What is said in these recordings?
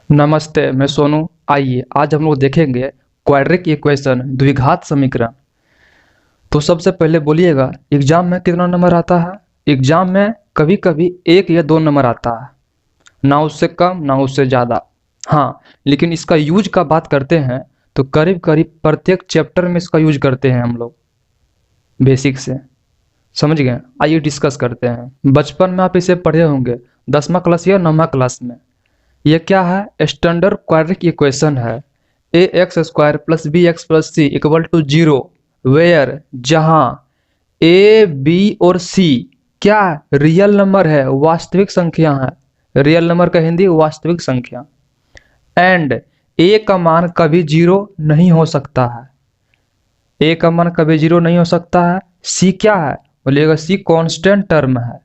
नमस्ते, मैं सोनू। आइए आज हम लोग देखेंगे क्वाड्रिक इक्वेशन, द्विघात समीकरण। तो सबसे पहले बोलिएगा, एग्जाम में कितना नंबर आता है? एग्जाम में कभी कभी 1 या 2 नंबर आता है, ना उससे कम ना उससे ज़्यादा। हाँ, लेकिन इसका यूज का बात करते हैं तो करीब करीब प्रत्येक चैप्टर में इसका यूज करते हैं हम लोग, बेसिक से। समझ गए? आइए डिस्कस करते हैं। बचपन में आप इसे पढ़े होंगे, 10वां क्लास या 9वां क्लास में। ये क्या है? स्टैंडर्ड क्वाड्रिक इक्वेशन है। A x square plus b x plus c equal to 0, where जहां ए बी और सी क्या रियल नंबर है, वास्तविक संख्या है। रियल नंबर का हिंदी वास्तविक संख्या। एंड ए का मान कभी 0 नहीं हो सकता है। ए का मान कभी 0 नहीं हो सकता है। सी क्या है? बोलिएगा सी कांस्टेंट टर्म है।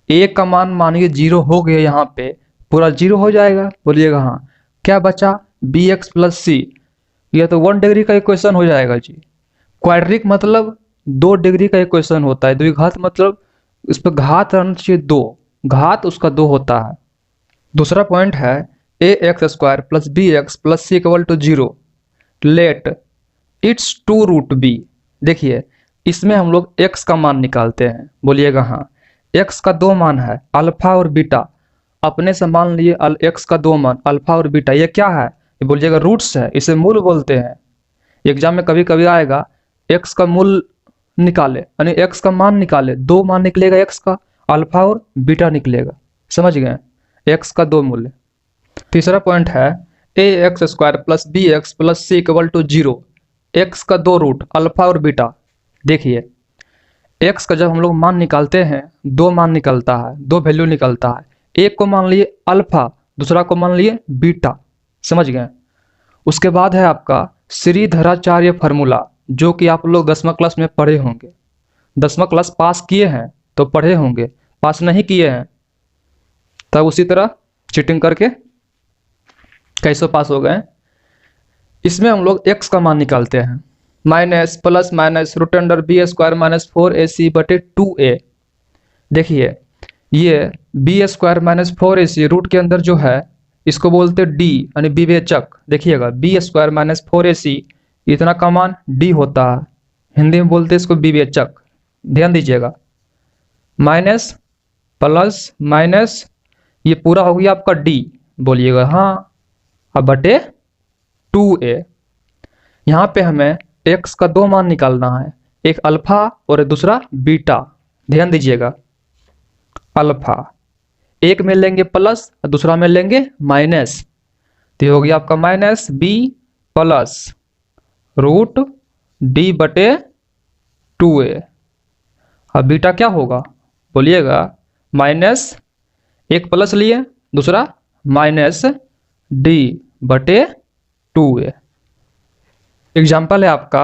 ए का मान मानिए 0 हो गया, यहाँ पे पूरा 0 हो जाएगा। बोलिएगा हाँ। क्या बचा? बी एक्स प्लस सी। यह तो 1 डिग्री का इक्वेशन हो जाएगा जी। क्वाड्रिक मतलब 2 डिग्री का इक्वेशन होता है। द्विघात मतलब इस पर घात रहना चाहिए 2, घात उसका 2 होता है। दूसरा पॉइंट है a x square plus b x plus c equal to 0, let its two root be. देखिए, इसमें हम लोग x का मान निकालते हैं। बोलिएगा हाँ। x का 2 मान है, अल्फा और बीटा। अपने से मान लिए x का 2 मान अल्फा और बीटा। ये क्या है? ये बोलिएगा रूट्स है, इसे मूल बोलते हैं। एग्जाम में कभी कभी आएगा, x का मूल निकाले यानी x का मान निकाले, 2 मान निकलेगा x का, अल्फा और बीटा निकलेगा। समझ गए? x का 2 मूल्य। तीसरा पॉइंट है a x square plus b x plus c equal to 0, x का 2 रूट अल्फा और बीटा। देखिए, एक्स का जब हम लोग मान निकालते हैं, 2 मान निकलता है, 2 वैल्यू निकलता है। एक को मान लिए अल्फा, दूसरा को मान लिए बीटा। समझ गए? उसके बाद है आपका श्रीधराचार्य फार्मूला, जो कि आप लोग 10वां क्लास में पढ़े होंगे। 10वां क्लास पास किए हैं तो पढ़े होंगे, पास नहीं किए हैं तब उसी तरह चीटिंग करके कैसे पास हो गए। इसमें हम लोग x का मान निकालते हैं, minus plus minus root under B square minus 4ac बटे 2a। देखिए, ये B square minus 4ac root के अंदर जो है इसको बोलते d यानी विवेचक। देखिएगा, बी स्क्वायर माइनस 4ac इतना का मान d होता है, हिंदी में बोलते हैं इसको विवेचक। ध्यान दीजिएगा, माइनस प्लस माइनस ये पूरा हो गया आपका d। बोलिएगा हाँ। अब बटे 2a। यहाँ पे हमें x का 2 मान निकालना है, एक अल्फा और दूसरा बीटा। ध्यान दीजिएगा, अल्फा एक में लेंगे प्लस और दूसरा में लेंगे माइनस, तो ये हो गया आपका minus b plus root d बटे 2a। अब बीटा क्या होगा? बोलिएगा माइनस, एक प्लस लिए, दूसरा माइनस d बटे 2a। एग्जाम्पल है आपका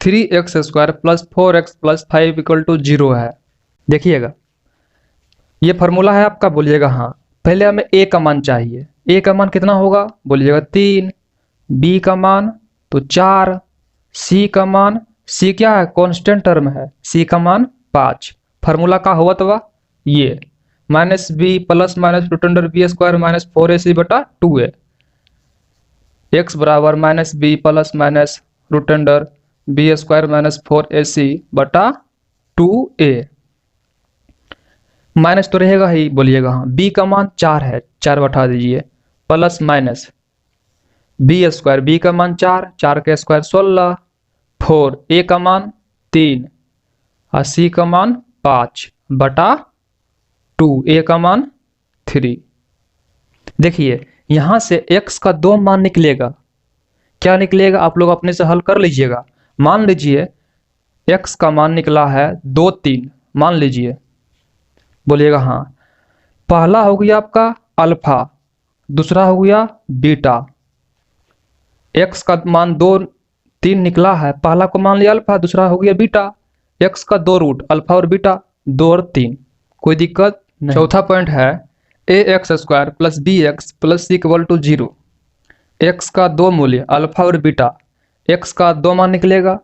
3x square plus 4x plus 5 equal to 0 है। देखिएगा, ये फार्मूला है आपका। बोलिएगा हाँ। पहले हमें a का मान चाहिए। a का मान कितना होगा? बोलिएगा 3, b का मान तो 4, c का मान, c क्या है? कांस्टेंट टर्म है, c का मान 5। फार्मूला का हुआ तो ये minus B plus minus root under B square minus 4ac बटा 2a। x बराबर minus B plus minus root under B square minus 4ac बटा 2a। माइनस तो रहेगा ही। बोलिएगा हाँ। b का मान 4 है, 4 बैठा दीजिए, plus minus B square, B का मान 4, 4 का स्क्वायर 16, 4 a का मान 3 और c का मान 5 बटा 2, a का मान 3। देखिए, यहां से x का 2 मान निकलेगा। क्या निकलेगा? आप लोग अपने से हल कर लीजिएगा। मान लीजिए x का मान निकला है 2, 3, मान लीजिए। बोलिएगा हाँ। पहला हो गया आपका अल्फा, दूसरा हो गया बीटा। x का मान 2, 3 निकला है, पहला को मान लिया अल्फा, दूसरा हो गया बीटा। x का 2 रूट अल्फा और बीटा, 2 और 3, कोई दिक्कत नहीं। चौथा पॉइंट है a x square plus b x plus c equal to 0। x का 2 मूल्य अल्फा और बीटा, x का 2 मान निकलेगा।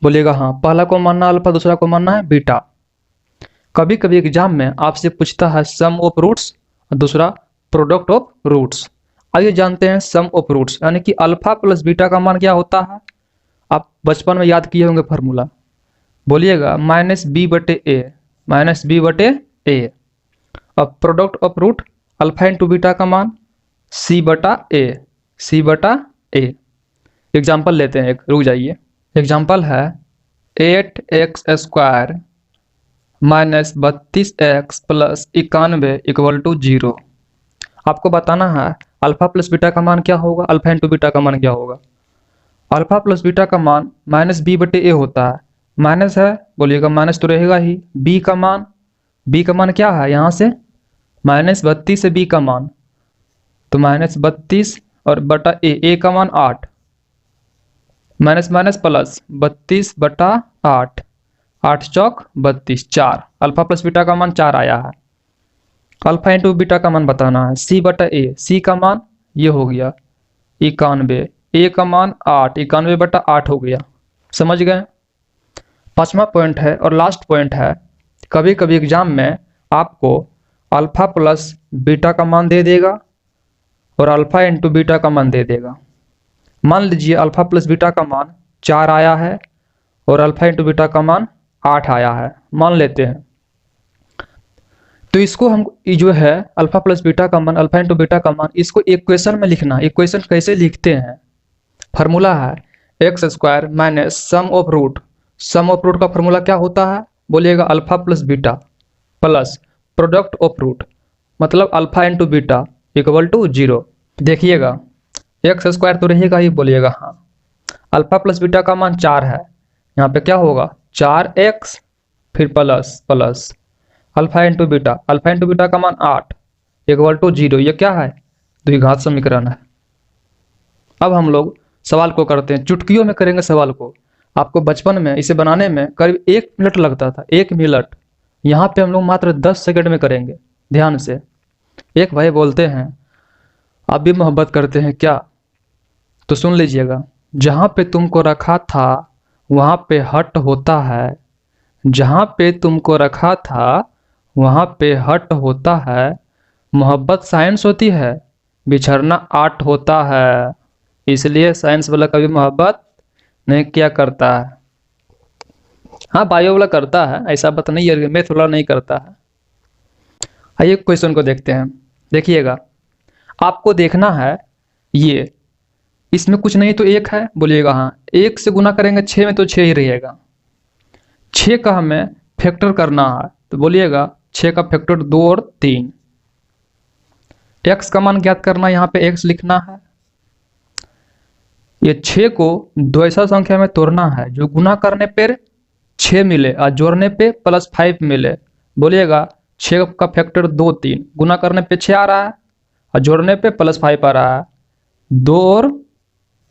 बोलिएगा हाँ। पहला को मानना अल्फा, दूसरा को मानना है बीटा। कभी कभी एग्जाम में आपसे पूछता है सम ऑफ रूट्स और दूसरा प्रोडक्ट ऑफ रूट्स। आइए जानते हैं सम ऑफ रूट्स, यानी कि अल्फा प्लस बीटा का मान क्या होता है। आप बचपन में याद किए होंगे फार्मूला, बोलिएगा माइनस बी बटे ए, माइनस बी बटे ए। अब product of root alpha into beta का मान सी बटा ए, सी बटा ए। एग्जाम्पल लेते हैं एक, रुक जाइए। एग्जाम्पल है 8x² minus 32x plus 91 equal to 0। आपको बताना है अल्फा प्लस बीटा का मान क्या होगा, अल्फा इंटू बीटा का मान क्या होगा। अल्फा प्लस बीटा का मान माइनस बी बटे ए होता है, माइनस है बोलिएगा माइनस तो रहेगा ही। बी का मान क्या है, यहाँ से माइनस 32 से बी का मान, तो माइनस 32 और बटा ए का मान 8, माइनस माइनस प्लस 32 बटा 8, 8 चौक 32, 4। अल्फा प्लस बीटा का मान 4 आया है। अल्फा इंटू बीटा का मान बताना है, सी बटा ए, सी का मान ये हो गया 91, ए का मान 8, 91 बटा 8 हो गया। समझ गए। पांचवा पॉइंट है और लास्ट पॉइंट है, कभी कभी एग्जाम में आपको अल्फा प्लस बीटा का मान दे देगा और अल्फा इंटू बीटा का मान दे देगा। मान लीजिए अल्फा प्लस बीटा का मान 4 आया है और अल्फा इंटू बीटा का मान 8 आया है, मान लेते हैं। तो इसको हम जो है अल्फा प्लस बीटा का मान, अल्फा इंटू बीटा का मान, इसको इक्वेशन में लिखना। इक्वेशन कैसे लिखते हैं, फार्मूला है x² minus sum of root. Sum of root का फार्मूला क्या होता है, बोलिएगा alpha plus beta plus product of root, मतलब alpha into beta equal to 0। देखिएगा x² तो रहेगा ही, बोलिएगा हाँ। अल्फा प्लस बीटा का मान 4 है, यहाँ पे क्या होगा 4x फिर plus plus alpha into beta का मान 8 इक्वल टू 0। ये क्या है, द्विघात समीकरण है। अब हम लोग सवाल को करते हैं, चुटकियों में करेंगे सवाल को। आपको बचपन में इसे बनाने में करीब 1 मिनट लगता था, 1 मिनट। यहाँ पे हम लोग मात्र 10 सेकंड में करेंगे, ध्यान से। एक भाई बोलते हैं आप भी मोहब्बत करते हैं क्या, तो सुन लीजिएगा। जहाँ पे तुमको रखा था वहाँ पे हट होता है, जहाँ पे तुमको रखा था वहाँ पे हट होता है। मोहब्बत साइंस होती है, बिछड़ना आर्ट होता है, इसलिए साइंस वाला कभी मोहब्बत नहीं किया करता है। हाँ बायो वाला करता है, ऐसा बात नहीं है, मैथ वाला नहीं करता है। आइए क्वेश्चन को देखते हैं। देखिएगा आपको देखना है, ये इसमें कुछ नहीं तो 1 है, बोलिएगा हाँ। 1 से गुना करेंगे 6 में तो 6 ही रहेगा। 6 का हमें फैक्टर करना है, तो बोलिएगा 6 का फैक्टर 2 और 3। x का मान ज्ञात करना, यहाँ पे x लिखना है। ये 6 को दो ऐसा संख्या में तोड़ना है जो गुना करने पर 6 मिले और जोड़ने पे +5 मिले। बोलिएगा 6 का फैक्टर 2 3, गुना करने पे 6 आ रहा है और जोड़ने पे +5 आ रहा है। 2 और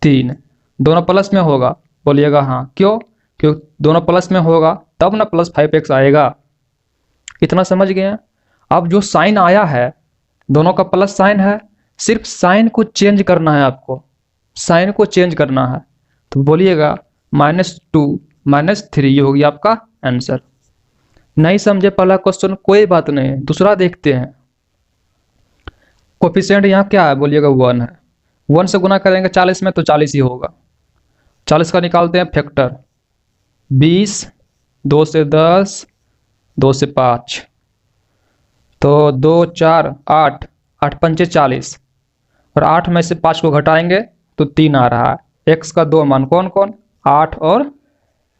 3 दोनों प्लस में होगा, बोलिएगा हाँ। क्यों, क्योंकि दोनों प्लस में होगा तब ना +5x आएगा। इतना समझ गए। अब जो साइन आया है दोनों का प्लस साइन है, सिर्फ साइन को चेंज करना है, आपको साइन को चेंज करना है। तो बोलिएगा -2 -3, ये हो गया आपका आंसर। नहीं समझे पहला क्वेश्चन, कोई बात नहीं, दूसरा देखते हैं। कोफिशिएंट यहाँ क्या है, बोलिएगा 1 है। 1 से गुना करेंगे 40 में तो 40 ही होगा। 40 का निकालते हैं फैक्टर, 20, 2 से 10, 2 से 5, तो 2 4 8, 8 पंचे 40, और 8 में से 5 को घटाएंगे तो 3 आ रहा है। x का 2 मान कौन कौन, 8 और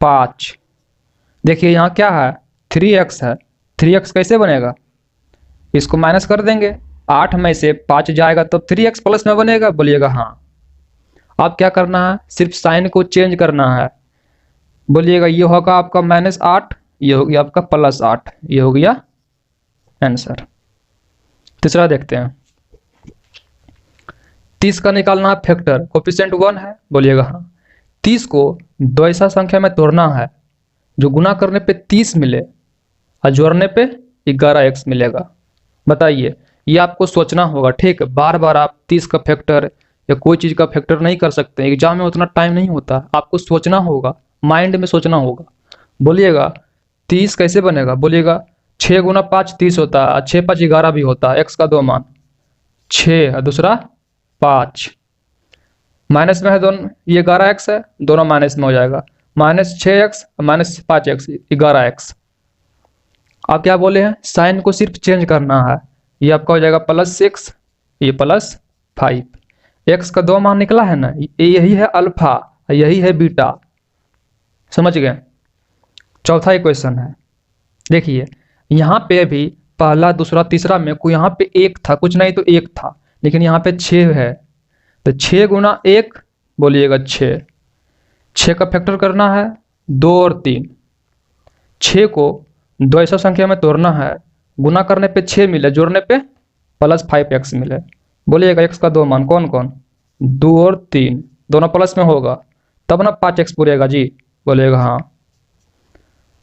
5। देखिए यहाँ क्या है, 3x है। 3x कैसे बनेगा, इसको माइनस कर देंगे, 8 में से 5 जाएगा तो 3x प्लस में बनेगा, बोलिएगा हाँ। अब क्या करना है, सिर्फ साइन को चेंज करना है। बोलिएगा ये होगा आपका -8, ये हो गया आपका +8, ये हो गया आंसर। तीसरा देखते हैं। 30 का निकालना है फैक्टर, कोफिशिएंट 1 है, बोलिएगा हाँ। 30 को दो ऐसा संख्या में तोड़ना है जो गुना करने पे 30 मिले और जोड़ने पे 11x मिलेगा। बताइए, ये आपको सोचना होगा, ठीक है। बार बार आप 30 का फैक्टर या कोई चीज़ का फैक्टर नहीं कर सकते, एग्जाम में उतना टाइम नहीं होता, आपको सोचना होगा, माइंड में सोचना होगा। बोलिएगा 30 कैसे बनेगा, बोलिएगा 6 गुना 5 30 होता है, 6 5 11 भी होता है। x का 2 मान 6 और दूसरा 5। माइनस में है दोनों, ये 11x है, दोनों माइनस में हो जाएगा। -6x -5x 11x। आप क्या बोले हैं, साइन को सिर्फ चेंज करना है। ये आपका हो जाएगा +6, ये +5। x का 2 मान निकला है ना, यही है अल्फा, यही है बीटा। समझ गए। चौथा इक्वेशन है, देखिए यहाँ पे भी पहला दूसरा तीसरा में कोई यहाँ पे 1 था, कुछ नहीं तो 1 था, लेकिन यहाँ पे 6 है, तो 6 गुना 1 बोलिएगा 6। 6 का फैक्टर करना है 2 और 3। 6 को 2 ऐसा संख्या में तोड़ना है, गुना करने पे 6 मिले, जोड़ने पे +5x मिले। बोलिएगा x का 2 मान कौन कौन, 2 और 3, दोनों प्लस में होगा तब ना 5x पूरेगा जी। बोलिएगा हाँ।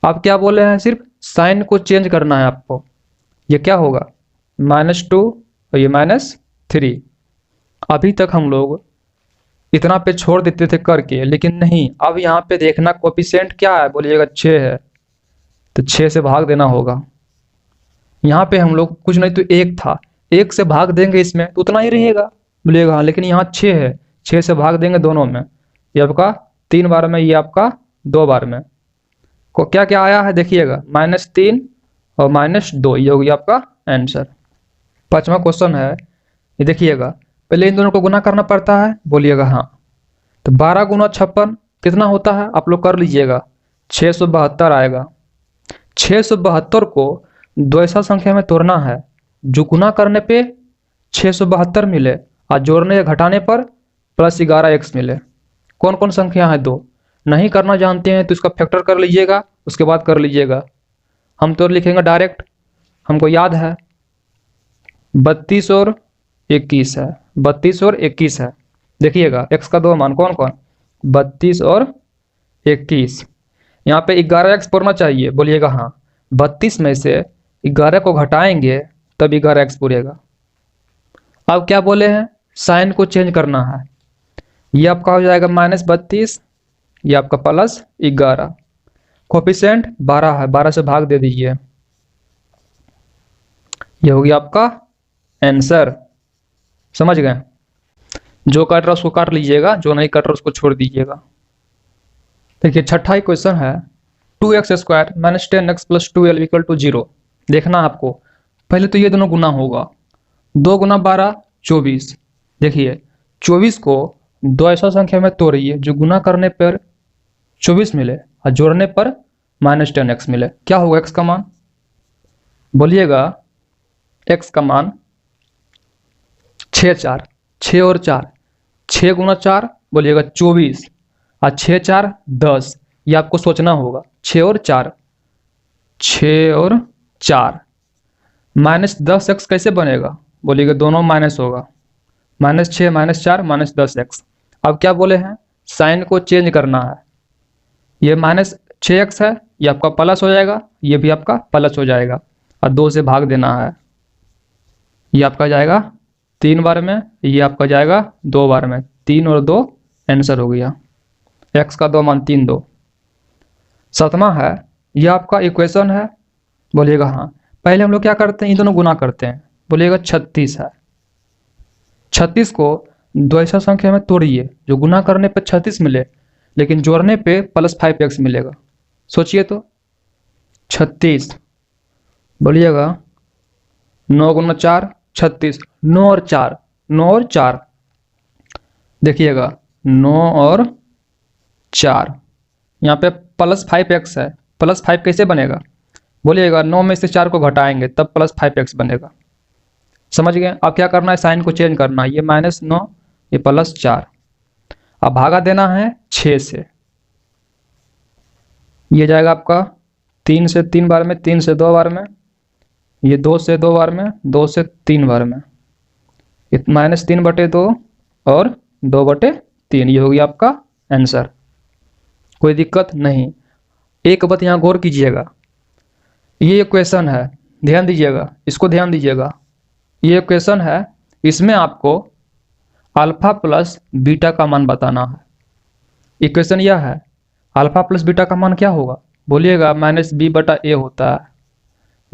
आप क्या बोले हैं, सिर्फ साइन को चेंज करना है आपको। ये क्या होगा, -2 और ये -3। अभी तक हम लोग इतना पे छोड़ देते थे करके, लेकिन नहीं, अब यहाँ पे देखना कोएफिशिएंट क्या है। बोलिएगा 6 है, तो 6 से भाग देना होगा। यहाँ पे हम लोग कुछ नहीं तो 1 था, 1 से भाग देंगे इसमें तो उतना ही रहेगा। बोलिएगा हाँ, लेकिन यहाँ 6 है, 6 से भाग देंगे दोनों में। ये आपका 3 बार में, ये आपका 2 बार में। को क्या क्या आया है देखिएगा, -3 और -2, ये हो गया आपका आंसर। 5वां क्वेश्चन है, ये देखिएगा, पहले इन दोनों को गुना करना पड़ता है। बोलिएगा हाँ। तो 12 गुना 56 कितना होता है, आप लोग कर लीजिएगा, 672 आएगा। 672 को 2 ऐसा संख्या में तोड़ना है जो गुना करने पे 672 मिले और जोड़ने या घटाने पर +11x मिले। कौन कौन संख्या है, 2। नहीं करना जानते हैं तो इसका फैक्टर कर लीजिएगा, उसके बाद कर लीजिएगा। हम तो लिखेंगे डायरेक्ट, हमको याद है 32 और 21 है, 32 और 21 है। देखिएगा x का 2 मान कौन कौन, 32 और 21। यहाँ पे 11x पूरना चाहिए। बोलिएगा हाँ। 32 में से 11 को घटाएंगे तब 11x पूरेगा। अब क्या बोले हैं, साइन को चेंज करना है। ये आपका हो जाएगा -32, ये आपका +11। कोएफिशिएंट 12 है, 12 से भाग दे दीजिए। ये हो गया आपका आंसर। समझ गए। जो काट रहा उसको काट लीजिएगा, जो नहीं काट रहा उसको छोड़ दीजिएगा। देखिए छठा क्वेश्चन है, 2x² - 10x + 12 = 0। देखना आपको, पहले तो ये दोनों गुना होगा, 2 गुना 12 24। देखिए 24 को 2 ऐसा संख्या में तोड़िए जो गुना करने पर 24 मिले और जोड़ने पर -10x मिले। क्या होगा x का मान, बोलिएगा x का मान 6 और 4, 6 गुना 4 बोलिएगा 24 और 6 4 10। ये आपको सोचना होगा, 6 और 4, 6 और 4 -10x कैसे बनेगा। बोलिएगा दोनों माइनस होगा, -6 -4 -10x। अब क्या बोले हैं, साइन को चेंज करना है। ये -6x है, ये आपका प्लस हो जाएगा, ये भी आपका प्लस हो जाएगा और 2 से भाग देना है। ये आपका जाएगा 3 बार में, ये आपका जाएगा 2 बार में। 3 और 2 आंसर हो गया। x का 2 मान 3 2। 7वां है, ये आपका इक्वेशन है। बोलिएगा हाँ। पहले हम लोग क्या करते हैं, इन दोनों गुना करते हैं। बोलिएगा 36 है। 36 को 2 ऐसा संख्या में तोड़िए जो गुना करने पे 36 मिले, लेकिन जोड़ने पे +5x मिलेगा। सोचिए तो 36, बोलिएगा 9 गुना 4 36, 9 और 4, 9 और 4। देखिएगा 9 और 4, यहाँ पे +5x है। +5 कैसे बनेगा, बोलिएगा 9 में से 4 को घटाएंगे तब +5x बनेगा। समझ गए। अब क्या करना है, साइन को चेंज करना है। ये -9, ये +4। अब भागा देना है 6 से। ये जाएगा आपका 3 से 3 बार में, 3 से 2 बार में, ये 2 से 2 बार में, 2 से 3 बार में, -3/2 और 2/3। ये हो गया आपका आंसर। कोई दिक्कत नहीं। एक बात यहाँ गौर कीजिएगा, ये क्वेश्चन है, ध्यान दीजिएगा, इसको ध्यान दीजिएगा। ये क्वेश्चन है, इसमें आपको अल्फा प्लस बीटा का मान बताना है। इक्वेशन यह है, अल्फा प्लस बीटा का मान क्या होगा, बोलिएगा -b/a होता है।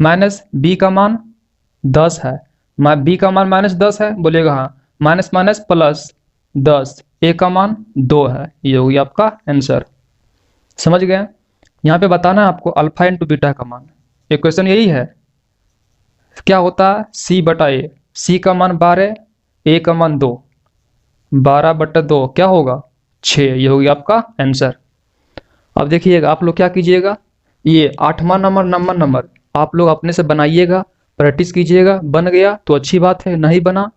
-b का मान 10 है, b का मान -10 है। बोलिएगा हाँ। माइनस माइनस प्लस 10, ए का मान 2 है, ये होगी आपका आंसर। समझ गए? यहाँ पे बताना है आपको अल्फा इंटू बीटा का मान। इक्वेशन यही है। क्या होता है सी बटा ए, सी का मान 12, ए का मान 2, 12/2 क्या होगा 6, ये होगी आपका आंसर। अब देखिएगा आप लोग क्या कीजिएगा, ये 8वां नंबर 9वां नंबर आप लोग अपने से बनाइएगा, प्रैक्टिस कीजिएगा। बन गया तो अच्छी बात है, नहीं बना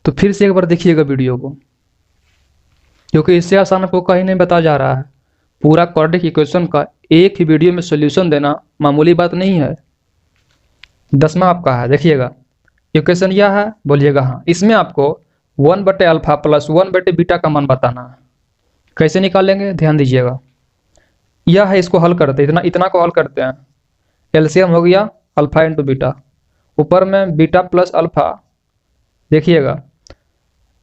तो फिर से एक बार देखिएगा वीडियो को, क्योंकि इससे आसान आपको कहीं नहीं बताया जा रहा है। पूरा क्वाड्रेटिक इक्वेशन का एक ही वीडियो में सॉल्यूशन देना मामूली बात नहीं है। 10वां आपका है, देखिएगा इक्वेशन यह है, बोलिएगा हाँ। इसमें आपको 1/अल्फा प्लस 1/बीटा का मान बताना है। कैसे निकालेंगे ध्यान दीजिएगा। यह है, इसको हल करते हैं, इतना को हल करते हैं। एलसीएम हो गया अल्फा इंटू बीटा, ऊपर में बीटा प्लस अल्फा, देखिएगा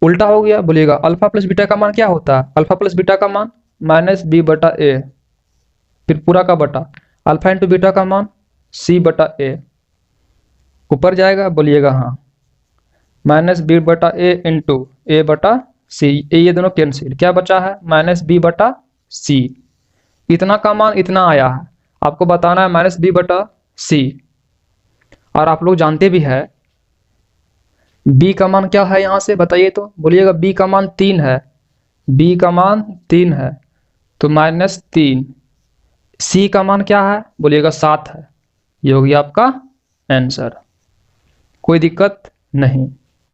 उल्टा हो गया, बोलिएगा अल्फा प्लस बीटा का मान क्या होता है, अल्फा प्लस बीटा का मान -b/a, फिर पूरा का बटा अल्फा इंटू बीटा का मान c/a, ऊपर जाएगा, बोलिएगा हाँ -b/a इंटू a/c, ये दोनों कैंसिल, क्या बचा है -b/c। इतना का मान इतना आया है, आपको बताना है -b/c। और आप लोग जानते भी है b का मान क्या है, यहां से बताइए तो, बोलिएगा b का मान 3 है, b का मान 3 है तो -3, c का मान क्या है, बोलिएगा 7 है, ये हो गया आपका आंसर। कोई दिक्कत नहीं।